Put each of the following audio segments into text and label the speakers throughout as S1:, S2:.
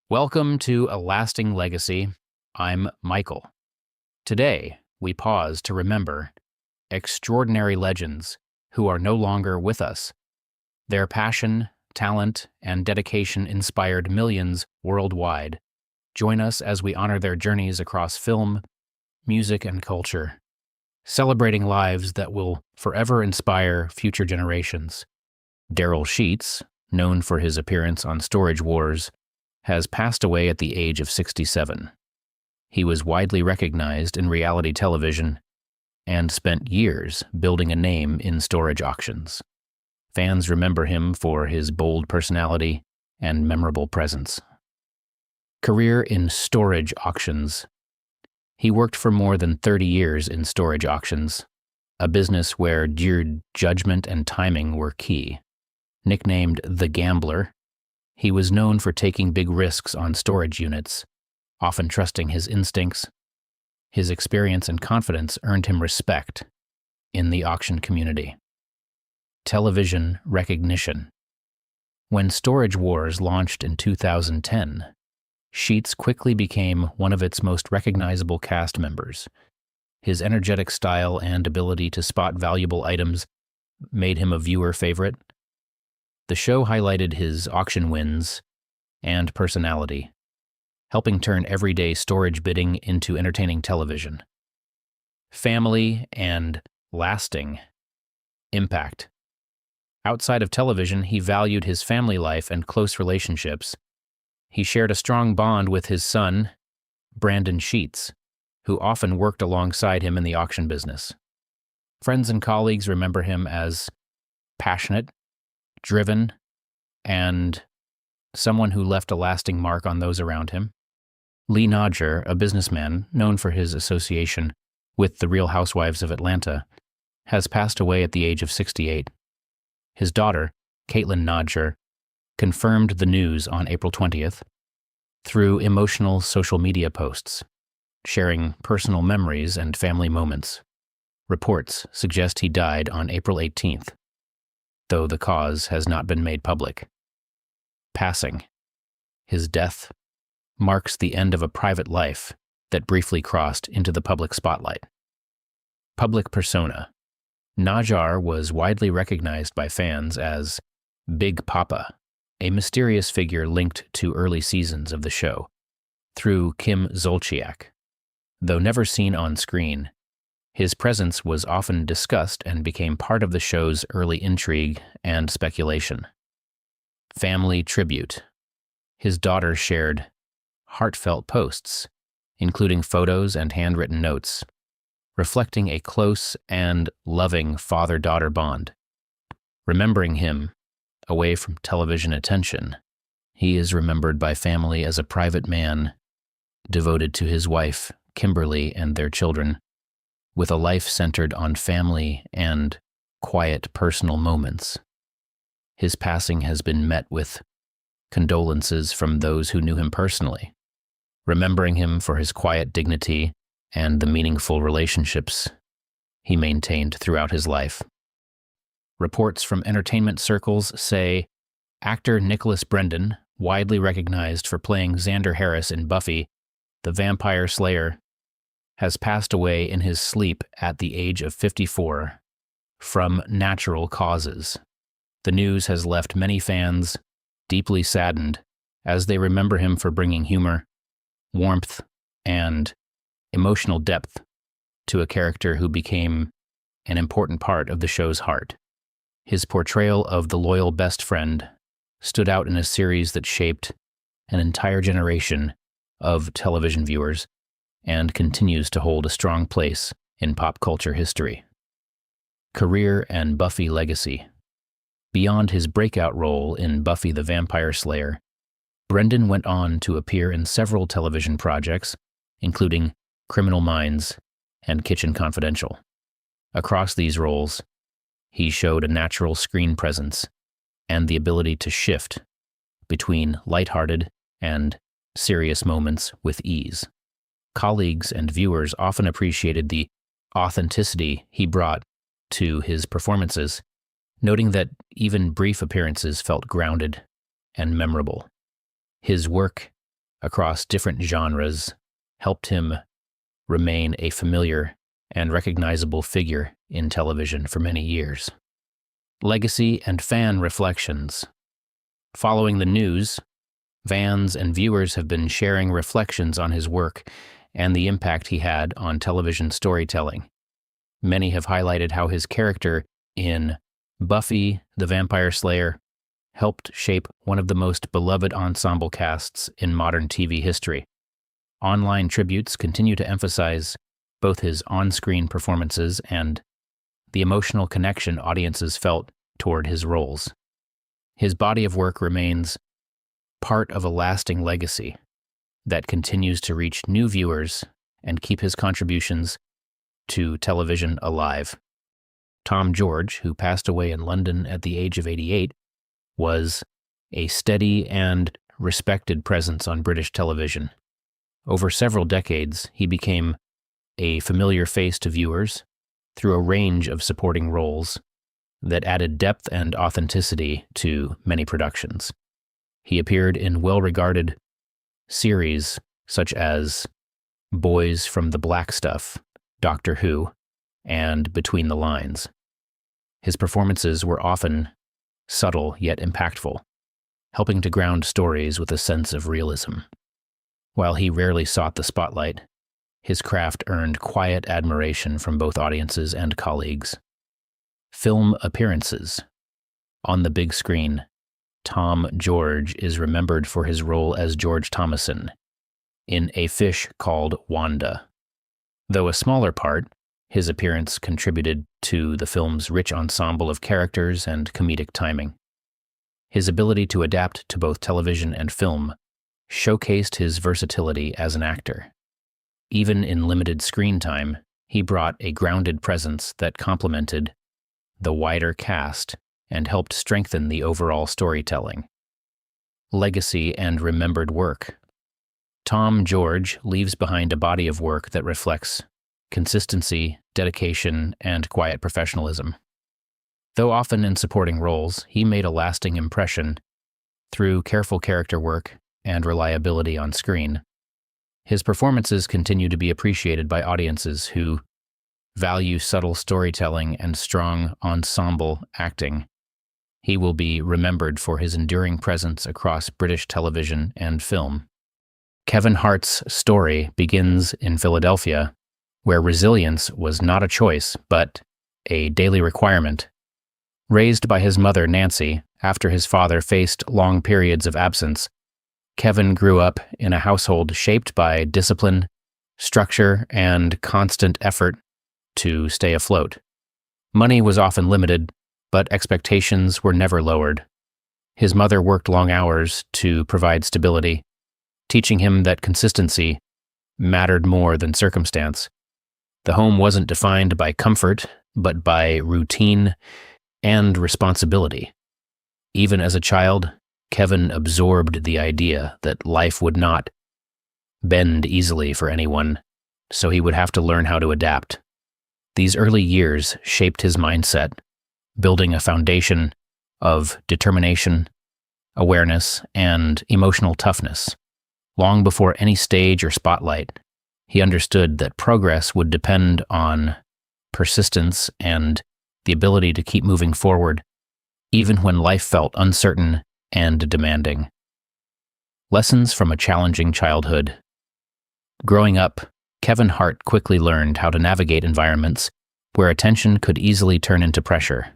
S1: Welcome to A Lasting Legacy. I'm Michael. Today, we pause to remember extraordinary legends who are no longer with us. Their passion, talent, and dedication inspired millions worldwide. Join us as we honor their journeys across film, music, and culture, celebrating lives that will forever inspire future generations. Daryl Sheets, known for his appearance on Storage Wars, has passed away at the age of 67. He was widely recognized in reality television and spent years building a name in storage auctions. Fans remember him for his bold personality and memorable presence. Career in storage auctions. He worked for more than 30 years in storage auctions, a business where judgment and timing were key. Nicknamed the Gambler, he was known for taking big risks on storage units, often trusting his instincts. His experience and confidence earned him respect in the auction community. Television recognition. When Storage Wars launched in 2010, Sheets quickly became one of its most recognizable cast members. His energetic style and ability to spot valuable items made him a viewer favorite. The show highlighted his auction wins and personality, helping turn everyday storage bidding into entertaining television. Family and lasting impact. Outside of television, he valued his family life and close relationships. He shared a strong bond with his son, Brandon Sheets, who often worked alongside him in the auction business. Friends and colleagues remember him as passionate, driven, and someone who left a lasting mark on those around him. Lee Nodger, a businessman known for his association with the Real Housewives of Atlanta, has passed away at the age of 68. His daughter, Caitlin Nodger, confirmed the news on April 20th through emotional social media posts, sharing personal memories and family moments. Reports suggest he died on April 18th, though the cause has not been made public. Passing. His death marks the end of a private life that briefly crossed into the public spotlight. Public persona. Najjar was widely recognized by fans as Big Papa, a mysterious figure linked to early seasons of the show, through Kim Zolciak. Though never seen on screen, his presence was often discussed and became part of the show's early intrigue and speculation. Family tribute. His daughter shared heartfelt posts, including photos and handwritten notes, reflecting a close and loving father-daughter bond. Remembering him, away from television attention, he is remembered by family as a private man, devoted to his wife, Kimberly, and their children, with a life centered on family and quiet personal moments. His passing has been met with condolences from those who knew him personally, remembering him for his quiet dignity and the meaningful relationships he maintained throughout his life. Reports from entertainment circles say actor Nicholas Brendon, widely recognized for playing Xander Harris in Buffy, the Vampire Slayer, has passed away in his sleep at the age of 54 from natural causes. The news has left many fans deeply saddened as they remember him for bringing humor, warmth, and emotional depth to a character who became an important part of the show's heart. His portrayal of the loyal best friend stood out in a series that shaped an entire generation of television viewers and continues to hold a strong place in pop culture history. Career and Buffy legacy. Beyond his breakout role in Buffy the Vampire Slayer, Brendon went on to appear in several television projects, including Criminal Minds and Kitchen Confidential. Across these roles, he showed a natural screen presence and the ability to shift between lighthearted and serious moments with ease. Colleagues and viewers often appreciated the authenticity he brought to his performances, noting that even brief appearances felt grounded and memorable. His work across different genres helped him remain a familiar and recognizable figure in television for many years. Legacy and fan reflections. Following the news, fans and viewers have been sharing reflections on his work and the impact he had on television storytelling. Many have highlighted how his character in Buffy the Vampire Slayer helped shape one of the most beloved ensemble casts in modern TV history. Online tributes continue to emphasize both his on-screen performances and the emotional connection audiences felt toward his roles. His body of work remains part of a lasting legacy that continues to reach new viewers and keep his contributions to television alive. Tom George, who passed away in London at the age of 88, was a steady and respected presence on British television. Over several decades, he became a familiar face to viewers through a range of supporting roles that added depth and authenticity to many productions. He appeared in well-regarded series such as Boys from the Black Stuff, Doctor Who, and Between the Lines. His performances were often subtle yet impactful, helping to ground stories with a sense of realism. While he rarely sought the spotlight, his craft earned quiet admiration from both audiences and colleagues. Film appearances. On the big screen, Tom George is remembered for his role as George Thomason in A Fish Called Wanda. Though a smaller part, his appearance contributed to the film's rich ensemble of characters and comedic timing. His ability to adapt to both television and film showcased his versatility as an actor. Even in limited screen time, he brought a grounded presence that complemented the wider cast and helped strengthen the overall storytelling. Legacy and remembered work. Tom George leaves behind a body of work that reflects consistency, dedication, and quiet professionalism. Though often in supporting roles, he made a lasting impression through careful character work and reliability on screen. His performances continue to be appreciated by audiences who value subtle storytelling and strong ensemble acting. He will be remembered for his enduring presence across British television and film. Kevin Hart's story begins in Philadelphia, where resilience was not a choice, but a daily requirement. Raised by his mother, Nancy, after his father faced long periods of absence, Kevin grew up in a household shaped by discipline, structure, and constant effort to stay afloat. Money was often limited, but expectations were never lowered. His mother worked long hours to provide stability, teaching him that consistency mattered more than circumstance. The home wasn't defined by comfort, but by routine and responsibility. Even as a child, Kevin absorbed the idea that life would not bend easily for anyone, so he would have to learn how to adapt. These early years shaped his mindset, building a foundation of determination, awareness, and emotional toughness. Long before any stage or spotlight, he understood that progress would depend on persistence and the ability to keep moving forward, even when life felt uncertain and demanding. Lessons from a challenging childhood. Growing up, Kevin Hart quickly learned how to navigate environments where attention could easily turn into pressure.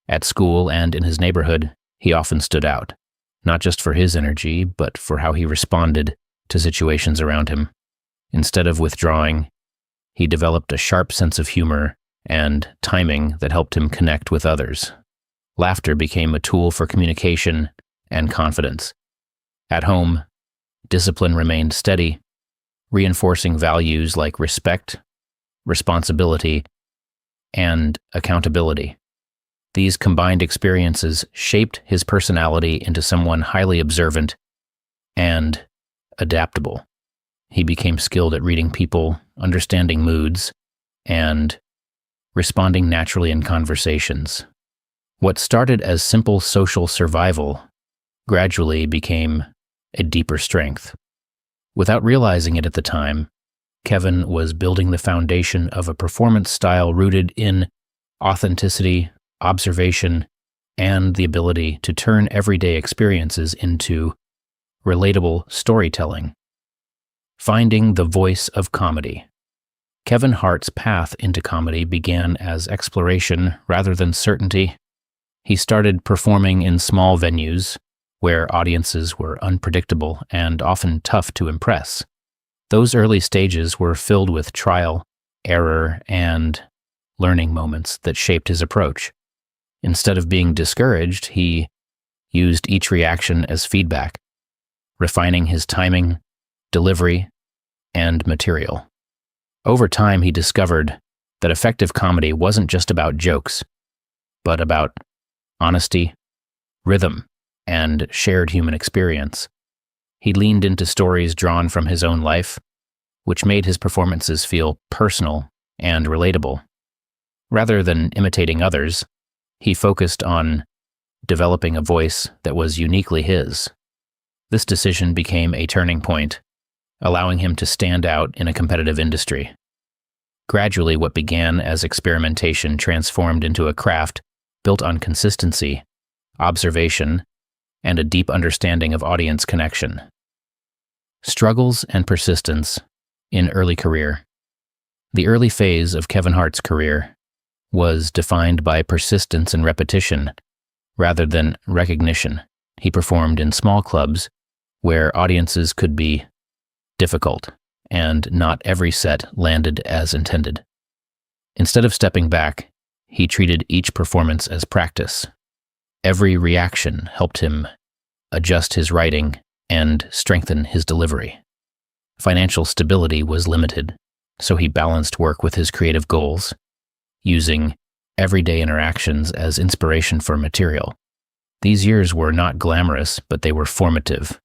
S1: At school and in his neighborhood, he often stood out, not just for his energy, but for how he responded to situations around him. Instead of withdrawing, he developed a sharp sense of humor and timing that helped him connect with others. Laughter became a tool for communication and confidence. At home, discipline remained steady, reinforcing values like respect, responsibility, and accountability. These combined experiences shaped his personality into someone highly observant and adaptable. He became skilled at reading people, understanding moods, and responding naturally in conversations. What started as simple social survival gradually became a deeper strength. Without realizing it at the time, Kevin was building the foundation of a performance style rooted in authenticity, observation, and the ability to turn everyday experiences into relatable storytelling. Finding the voice of comedy. Kevin Hart's path into comedy began as exploration rather than certainty. He started performing in small venues where audiences were unpredictable and often tough to impress. Those early stages were filled with trial, error, and learning moments that shaped his approach. Instead of being discouraged, he used each reaction as feedback, refining his timing, delivery, and material. Over time, he discovered that effective comedy wasn't just about jokes, but about honesty, rhythm, and shared human experience. He leaned into stories drawn from his own life, which made his performances feel personal and relatable. Rather than imitating others, he focused on developing a voice that was uniquely his. This decision became a turning point, allowing him to stand out in a competitive industry. Gradually, what began as experimentation transformed into a craft built on consistency, observation, and a deep understanding of audience connection. Struggles and persistence in early career. The early phase of Kevin Hart's career was defined by persistence and repetition rather than recognition. He performed in small clubs where audiences could be difficult, and not every set landed as intended. Instead of stepping back, he treated each performance as practice. Every reaction helped him adjust his writing and strengthen his delivery. Financial stability was limited, so he balanced work with his creative goals, using everyday interactions as inspiration for material. These years were not glamorous, but they were formative.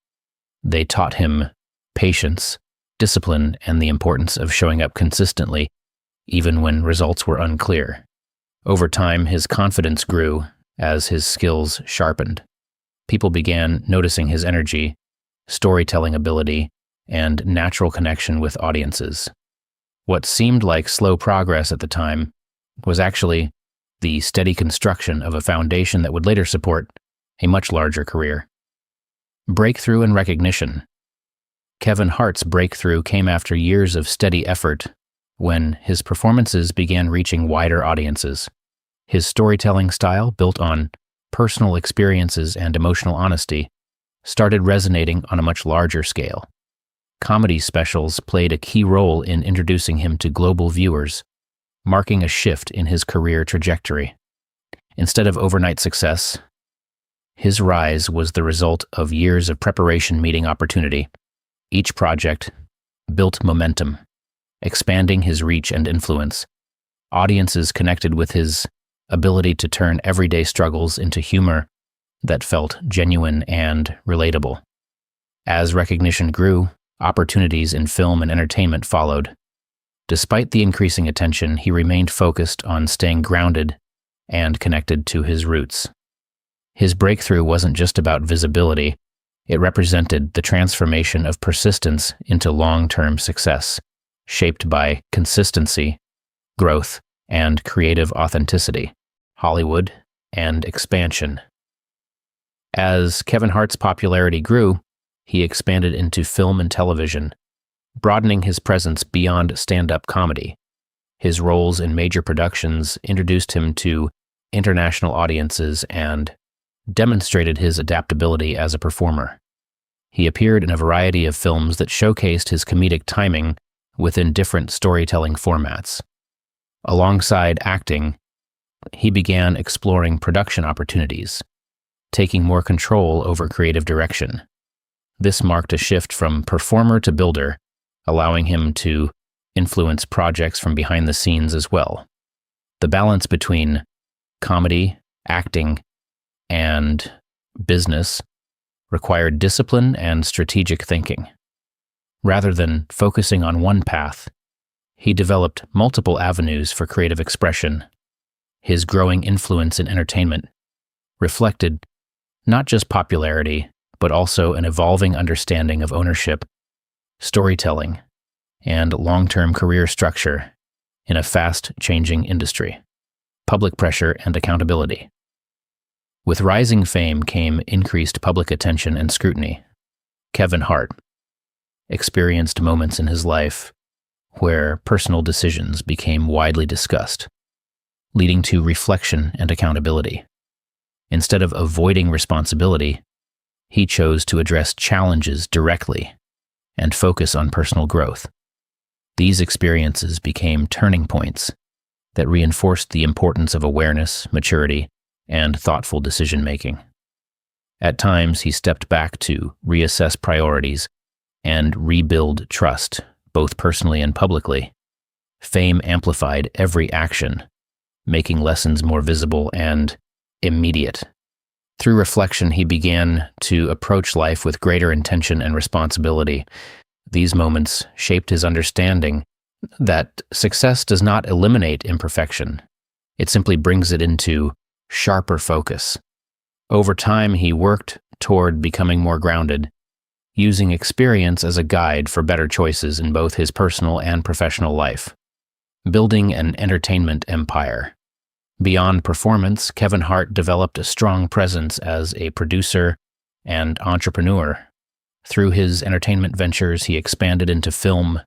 S1: They taught him patience, discipline, and the importance of showing up consistently, even when results were unclear. Over time, his confidence grew as his skills sharpened. People began noticing his energy, storytelling ability, and natural connection with audiences. What seemed like slow progress at the time was actually the steady construction of a foundation that would later support a much larger career. Breakthrough and recognition. Kevin Hart's breakthrough came after years of steady effort when his performances began reaching wider audiences. His storytelling style, built on personal experiences and emotional honesty, started resonating on a much larger scale. Comedy specials played a key role in introducing him to global viewers, marking a shift in his career trajectory. Instead of overnight success, his rise was the result of years of preparation meeting opportunity. Each project built momentum, expanding his reach and influence. Audiences connected with his ability to turn everyday struggles into humor that felt genuine and relatable. As recognition grew, opportunities in film and entertainment followed. Despite the increasing attention, he remained focused on staying grounded and connected to his roots. His breakthrough wasn't just about visibility, it represented the transformation of persistence into long-term success, shaped by consistency, growth, and creative authenticity, Hollywood, and expansion. As Kevin Hart's popularity grew, he expanded into film and television, broadening his presence beyond stand-up comedy. His roles in major productions introduced him to international audiences and demonstrated his adaptability as a performer. He appeared in a variety of films that showcased his comedic timing within different storytelling formats. Alongside acting, he began exploring production opportunities, taking more control over creative direction. This marked a shift from performer to builder, allowing him to influence projects from behind the scenes as well. The balance between comedy, acting, and business required discipline and strategic thinking. Rather than focusing on one path, he developed multiple avenues for creative expression. His growing influence in entertainment reflected not just popularity, but also an evolving understanding of ownership storytelling, and long-term career structure in a fast-changing industry, public pressure and accountability. With rising fame came increased public attention and scrutiny. Kevin Hart experienced moments in his life where personal decisions became widely discussed, leading to reflection and accountability. Instead of avoiding responsibility, he chose to address challenges directly and focus on personal growth. These experiences became turning points that reinforced the importance of awareness, maturity, and thoughtful decision-making. At times, he stepped back to reassess priorities and rebuild trust, both personally and publicly. Fame amplified every action, making lessons more visible and immediate. Through reflection, he began to approach life with greater intention and responsibility. These moments shaped his understanding that success does not eliminate imperfection. It simply brings it into sharper focus. Over time, he worked toward becoming more grounded, using experience as a guide for better choices in both his personal and professional life. Building an entertainment empire. Beyond performance, Kevin Hart developed a strong presence as a producer and entrepreneur. Through his entertainment ventures, he expanded into film,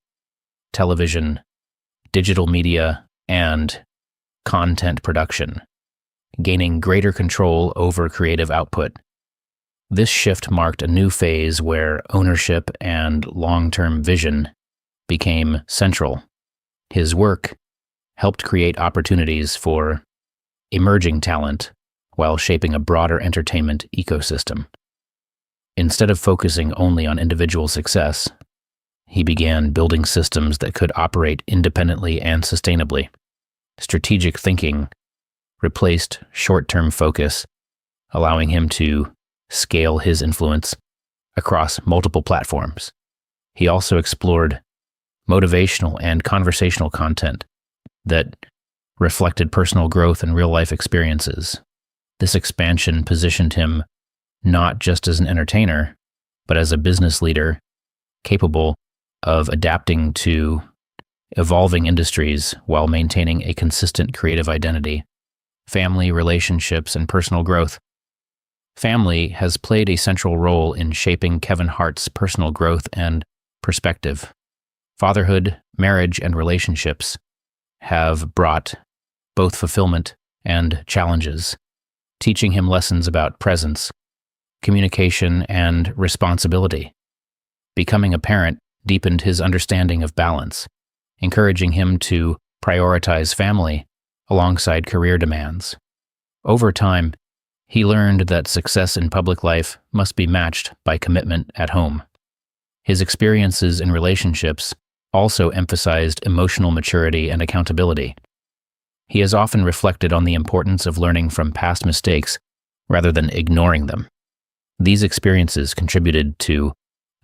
S1: television, digital media, and content production, gaining greater control over creative output. This shift marked a new phase where ownership and long-term vision became central. His work helped create opportunities for emerging talent while shaping a broader entertainment ecosystem. Instead of focusing only on individual success, he began building systems that could operate independently and sustainably. Strategic thinking replaced short-term focus, allowing him to scale his influence across multiple platforms. He also explored motivational and conversational content that reflected personal growth and real-life experiences. This expansion positioned him not just as an entertainer, but as a business leader capable of adapting to evolving industries while maintaining a consistent creative identity. Family, relationships, and personal growth. Family has played a central role in shaping Kevin Hart's personal growth and perspective. Fatherhood, marriage, and relationships have brought both fulfillment and challenges, teaching him lessons about presence, communication, and responsibility. Becoming a parent deepened his understanding of balance, encouraging him to prioritize family alongside career demands. Over time, he learned that success in public life must be matched by commitment at home. His experiences in relationships also emphasized emotional maturity and accountability. He has often reflected on the importance of learning from past mistakes rather than ignoring them. These experiences contributed to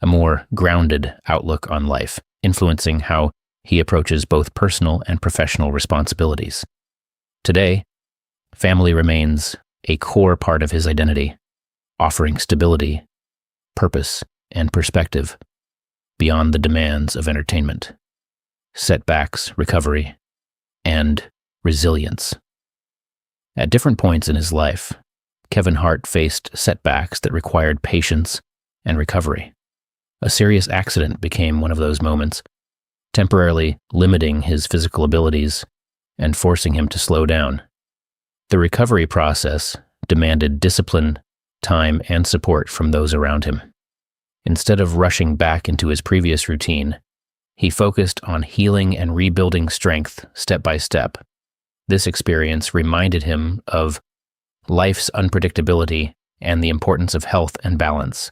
S1: a more grounded outlook on life, influencing how he approaches both personal and professional responsibilities. Today, family remains a core part of his identity, offering stability, purpose, and perspective beyond the demands of entertainment, setbacks, recovery, and resilience. At different points in his life, Kevin Hart faced setbacks that required patience and recovery. A serious accident became one of those moments, temporarily limiting his physical abilities and forcing him to slow down. The recovery process demanded discipline, time, and support from those around him. Instead of rushing back into his previous routine, he focused on healing and rebuilding strength step by step. This experience reminded him of life's unpredictability and the importance of health and balance.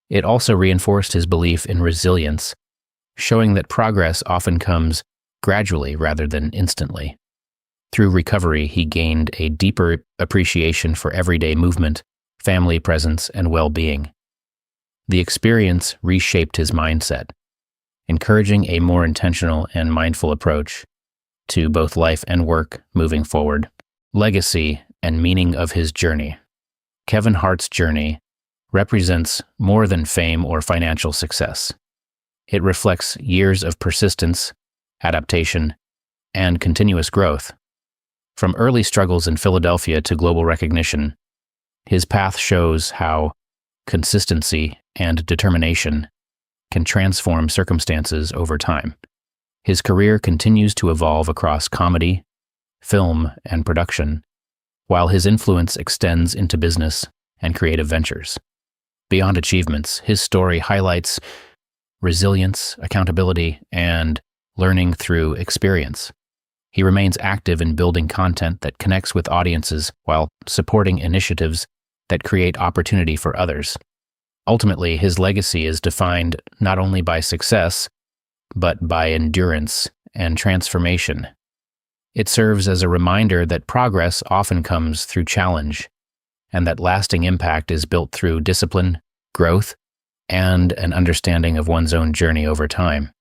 S1: It also reinforced his belief in resilience, showing that progress often comes gradually rather than instantly. Through recovery, he gained a deeper appreciation for everyday movement, family presence, and well-being. The experience reshaped his mindset, encouraging a more intentional and mindful approach to both life and work moving forward. Legacy and meaning of his journey. Kevin Hart's journey represents more than fame or financial success. It reflects years of persistence, adaptation, and continuous growth. From early struggles in Philadelphia to global recognition, his path shows how consistency and determination can transform circumstances over time. His career continues to evolve across comedy, film, and production, while his influence extends into business and creative ventures. Beyond achievements, his story highlights resilience, accountability, and learning through experience. He remains active in building content that connects with audiences while supporting initiatives that create opportunity for others. Ultimately, his legacy is defined not only by success, but by endurance and transformation. It serves as a reminder that progress often comes through challenge, and that lasting impact is built through discipline, growth, and an understanding of one's own journey over time.